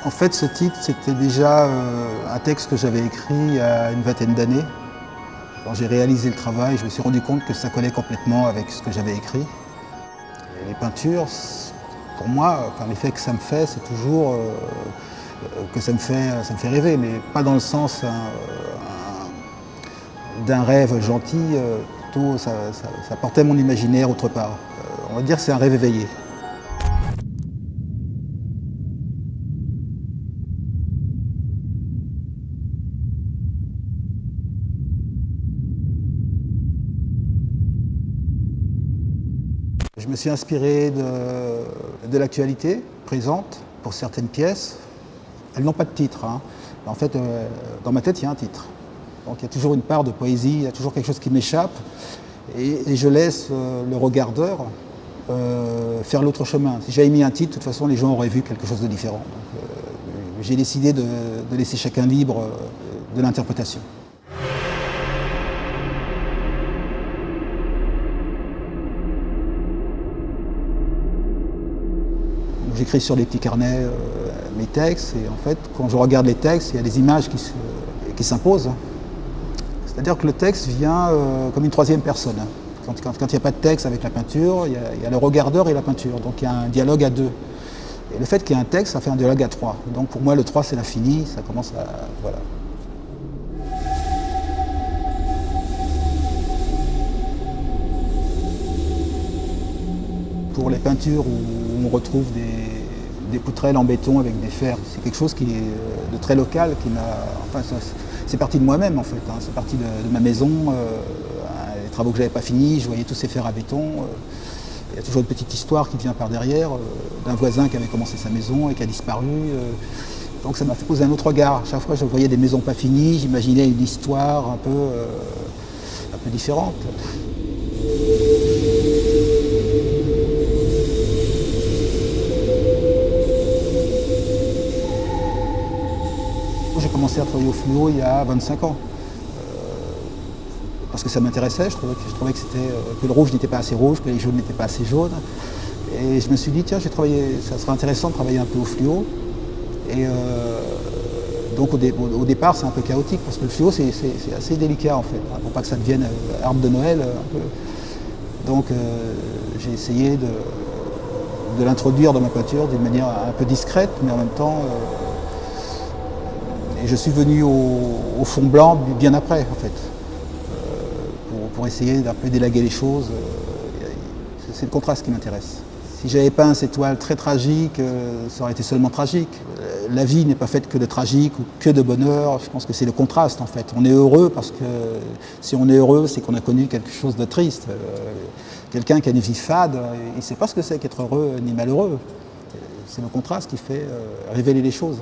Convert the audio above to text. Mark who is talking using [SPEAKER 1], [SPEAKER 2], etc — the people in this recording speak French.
[SPEAKER 1] En fait, ce titre, c'était déjà un texte que j'avais écrit il y a une vingtaine d'années. Quand j'ai réalisé le travail, je me suis rendu compte que ça collait complètement avec ce que j'avais écrit. Et les peintures, pour moi, l'effet que ça me fait, c'est toujours que ça me fait rêver, mais pas dans le sens d'un rêve gentil, plutôt ça portait mon imaginaire autre part. On va dire que c'est un rêve éveillé. Je me suis inspiré de l'actualité présente pour certaines pièces. Elles n'ont pas de titre, hein. En fait, dans ma tête, il y a un titre. Donc il y a toujours une part de poésie, il y a toujours quelque chose qui m'échappe. Et je laisse le regardeur faire l'autre chemin. Si j'avais mis un titre, de toute façon, les gens auraient vu quelque chose de différent. J'ai décidé de laisser chacun libre de l'interprétation. J'écris sur des petits carnets mes textes et en fait, quand je regarde les textes, il y a des images qui s'imposent. C'est-à-dire que le texte vient comme une troisième personne. Quand il n'y a pas de texte avec la peinture, il y a le regardeur et la peinture. Donc il y a un dialogue à deux. Et le fait qu'il y ait un texte, ça fait un dialogue à trois. Donc pour moi, le 3, c'est l'infini, ça commence à... Voilà. Pour les peintures où on retrouve des poutrelles en béton avec des fers, c'est quelque chose qui est de très local, c'est parti de moi-même en fait, hein. C'est parti de ma maison, les travaux que j'avais pas finis, je voyais tous ces fers à béton. Il y a toujours une petite histoire qui vient par derrière, d'un voisin qui avait commencé sa maison et qui a disparu. Donc ça m'a fait poser un autre regard. Chaque fois que je voyais des maisons pas finies, j'imaginais une histoire un peu différente. J'ai commencé à travailler au fluo il y a 25 ans. Parce que ça m'intéressait, je trouvais que le rouge n'était pas assez rouge, que les jaunes n'étaient pas assez jaunes. Et je me suis dit, tiens, ça serait intéressant de travailler un peu au fluo. Et donc au départ, c'est un peu chaotique, parce que le fluo, c'est assez délicat en fait, hein, pour pas que ça devienne arbre de Noël un peu. Donc j'ai essayé de l'introduire dans ma peinture d'une manière un peu discrète, mais en même temps... Et je suis venu au fond blanc bien après, en fait, pour essayer d'un peu d'élaguer les choses. C'est le contraste qui m'intéresse. Si j'avais peint ces toiles très tragiques, ça aurait été seulement tragique. La vie n'est pas faite que de tragique ou que de bonheur. Je pense que c'est le contraste, en fait. On est heureux parce que si on est heureux, c'est qu'on a connu quelque chose de triste. Quelqu'un qui a une vie fade, il ne sait pas ce que c'est qu'être heureux ni malheureux. C'est le contraste qui fait révéler les choses.